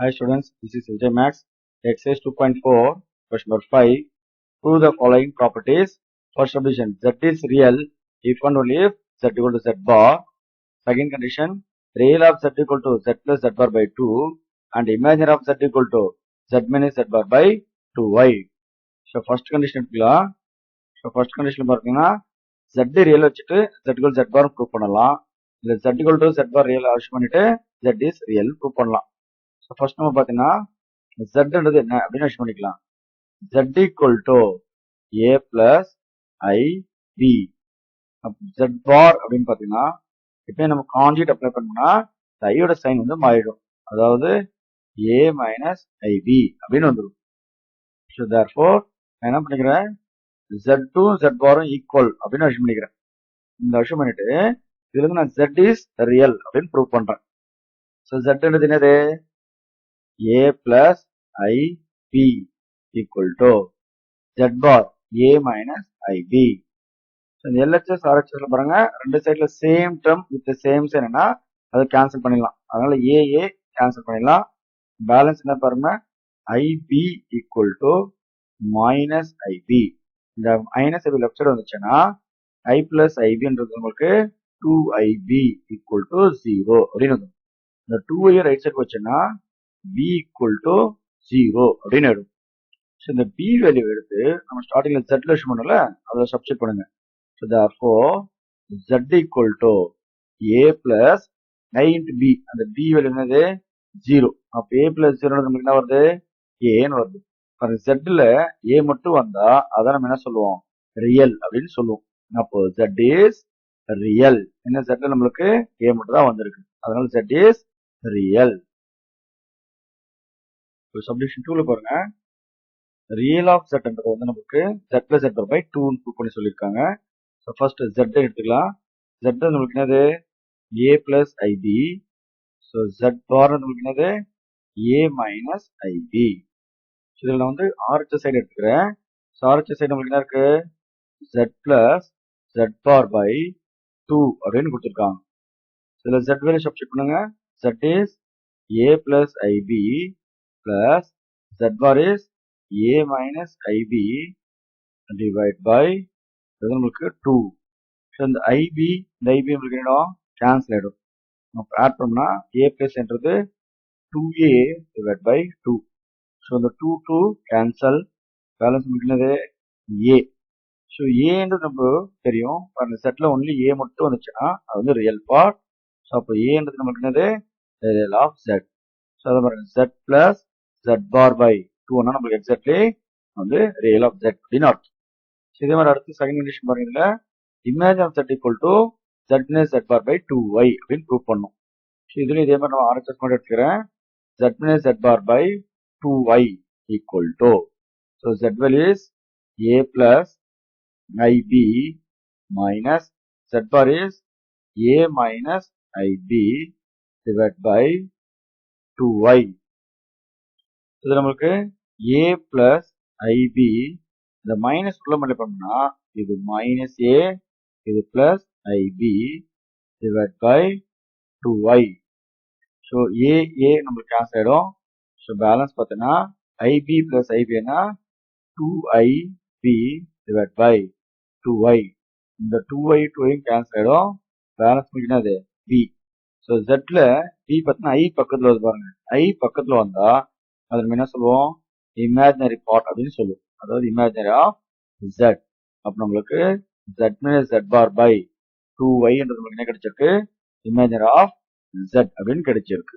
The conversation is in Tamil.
Hi students, this is Vijay Max. Exercise 2.4, question number 5. Prove the following properties. First condition, Z is real if and only if Z equal to Z bar. Second condition, real of Z equal to Z plus Z bar by 2 and imaginary of Z equal to Z minus Z bar by 2y. So first condition எடுத்துக்கலாம். So first condition பார்த்தீங்கன்னா Z real வச்சுட்டு Z equal to Z bar prove பண்ணலாம். இல்ல Z equal to Z bar real assume பண்ணிட்டு Z is real prove பண்ணலாம். So first நம்ம பார்த்தீங்கன்னா Z என்றது என்ன அப்படின்னு assume பண்ணிக்கலாம். Z equal to A plus I B. Z bar அப்படின்னு பார்த்தீங்கன்னா இப்போ நம்ம கான்ஜுகேட் அப்ளை பண்ணோம்னா ஐயோட சைன் வந்து மாறிடும். அதாவது A minus IB அப்படின்னு வந்துடும். ஸோ therefore நான் என்ன பண்ணிக்கிறேன் Z2 Z பாரும் ஈக்குவல் அப்படின்னு அஷ்யூம் பண்ணிக்கிறேன். இந்த அஷ்யூம் பண்ணிட்டு இதுல இருந்து நான் Z is real அப்படின்னு ப்ரூவ் பண்றேன். ஸோ Z என்றது என்னது A plus IB equal to Z bar A minus IB. LHS RHS பாருங்க ரெண்டு சைட்ல same term with same sign என்ன அதை கேன்சல் பண்ணிடலாம். அதனால AA கேன்சல் பண்ணிடலாம். பேலன்ஸ் என்ன பாருங்க IB equal to minus IB. இந்த மைனஸ் IB லெஃப்ட் சைடு வந்துச்சுன்னா I பிளஸ் IBன்றது உங்களுக்கு 2IB ஈக்குவல் டு 0 அப்படின்னு வரும். இந்த 2I ரைட் சைடு வச்சுன்னா B ஈக்குவல் டு 0 அப்படின்னு ஆயிடும். ஸோ இந்த B வேல்யூ எடுத்து நம்ம ஸ்டார்டிங்ல Z ல அஷ்யூம் பண்ணல அதை சப்ஸ்டிட் பண்ணுங்க. So therefore Z equal to A plus I into B. அந்த B வேல்யூ என்னது 0. அப்ப A plus 0 நமக்கு என்ன வருது A ன்னு வருது. Z ல A மட்டும் வந்தா அதான் நம்ம என்ன சொல்லுவோம் ரியல் அப்படின்னு சொல்லுவோம். அப்போ Z is real. என்ன Z ல நம்மளுக்கு A மட்டும் தான் வந்திருக்கு. அதனால Z is real. சப்டிவிஷன் 2ல பாருங்க ரியல் ஆஃப் Z என்றது வந்து நமக்கு Z plus Z by 2 prove பண்ணி சொல்லியிருக்காங்க. ஸோ ஃபர்ஸ்ட் Z எடுத்துக்கலாம். Z நம்மளுக்கு என்னது A plus IB. So Z பார் நம்மளுக்கு என்னது A minus IB. ஸோ இதில் நான் வந்து RHS சைடு எடுத்துக்கிறேன். ஸோ RHS சைடு நம்மளுக்கு என்ன இருக்கு Z plus Z bar by 2 அப்படின்னு கொடுத்துருக்காங்க. இதில் Z வேல்யூ சப்ஸ்டிட் பண்ணுங்க. Z is A plus IB plus Z bar is A minus IB divide by நம்மளுக்கு 2. ஸோ இந்த IB இந்த IB நம்மளுக்கு என்ன கேன்சல் ஆயிடும். நம்ம ஆட் பண்ணோம்னா A பிளஸ் என்றது 2A டிவைட் பை 2. ஸோ இந்த 2 கேன்சல் பேலன்ஸ் நம்மளுக்கு என்னது A. ஸோ ஏன்றது நம்ம தெரியும் அந்த செட்ல ஒன்லி A மட்டும் வந்துச்சுன்னா அது வந்து ரியல் பார்ட். ஸோ அப்போ ஏன்றது நம்மளுக்கு என்னது ரியல் ஆஃப் Z. ஸோ அதை பாருங்க Z plus Z bar by 2 நம்மளுக்கு எக்ஸாக்ட்லி வந்து ரியல் ஆஃப் Z அப்படின்னு அர்த்தம். இதே மாதிரி அடுத்து செகண்ட் கண்டிஷன் பாருங்க image of Z equal to Z minus Z bar by 2y அப்படின்னு ப்ரூவ் பண்ணும். இதுல இதே மாதிரி நான் RHS மட்டும் எடுத்துக்கிறேன். Z minus Z bar by 2y equal to. So Z value is A plus IB minus Z bar is A minus IB divided by 2y. இது நம்மளுக்கு A plus IB இந்த மைனஸ் உள்ள மல்டிப்ளை பண்ணா இது மைனஸ் A இது plus IB divided by 2y. So A நம்மளுக்கு கேன்சல் ஆயிடும். ஸோ பேலன்ஸ் பார்த்தீங்கன்னா IB பிளஸ் IB என்ன 2IB divided by 2y. இந்த 2y கேன்சல் ஆயிடும். பேலன்ஸ் என்னது B. ஸோ Zல B பார்த்தீங்கன்னா I பக்கத்தில் வருது பாருங்க. I பக்கத்தில் வந்தா அது நம்ம என்ன சொல்லுவோம் இமேஜினரி பார்ட் அப்படின்னு சொல்லுவோம். அதாவது இமேஜினரி ஆஃப் Z. அப்போ நம்மளுக்கு Z minus Z bar by 2y என்றது நமக்கு என்ன கிடைச்சிருக்கு இமேஜினரி ஆஃப் Z அப்படின்னு கிடைச்சிருக்கு.